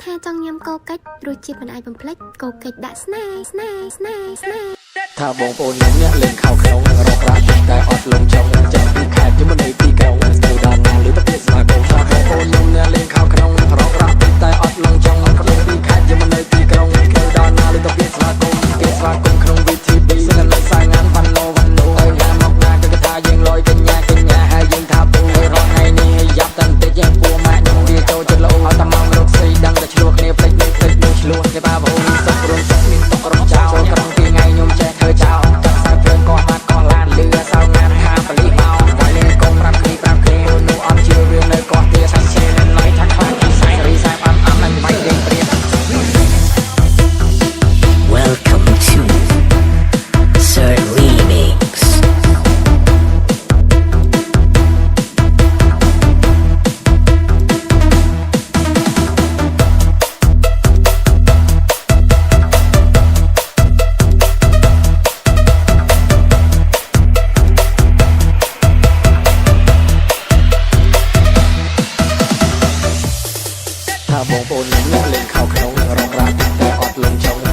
ថាចង់ញ៉ាំកោកិច្ចរសជាតិមិនអាចបំភ្លេចកោកិច្ចដាក់ស្នេហ៍ថាបងប្អូនអ្នកលេងខោក្នុងរករាក់តែអត់លងចង់ចាំពីខេត្តយមនីទីក្រុងស្ទូដានណាលើប្រទេសស្វាគមន៍ថាបងប្អូនអ្នកលេងខោក្នុងរករាក់តែអត់លងចង់ខ្ញុំពីខេត្តយមនីទីក្រុងស្ទូដានណាលើប្រទេសស្វាគមន៍ក្នុងវិធីពីស្នេហ៍សាយងានវ៉ាន់ណូហើយណាមកណាគឺថាយើងលយកញ្ញាហើយយើងថាពូរកថ្ងៃនេះឲ្យយ៉ាប់តាំងតិចយើងពូម៉ាក់ខ្ញុំវាចូលចិត្តលោឲ្យតែមករកស្អីដឹងតែឆ្លោះគ្នាភ្លេចនឹងឆ្លោះគេបាបងសុខព្រមសុខមានទុករំចោលក្រុងពីថ្ងៃខ្ញុំចេះធ្វើចោលចាក់ខ្សែភ្លើងកោះបាត់កោះឡានលឺសៅងានថាបលីមកហើយលេងកុំប្រាប់គ្នានោះអត់ជឿរឿងនៅកោះទាសាច់ឈេនណៃថាខ្លាំងពីសាយរីសាយអំនឹងបាច់រៀងព្រៀប Welcome to Sir Remix ថាបងប្អូនអ្នកលេងខោក្នុងរករាក់តែអត់លងចង់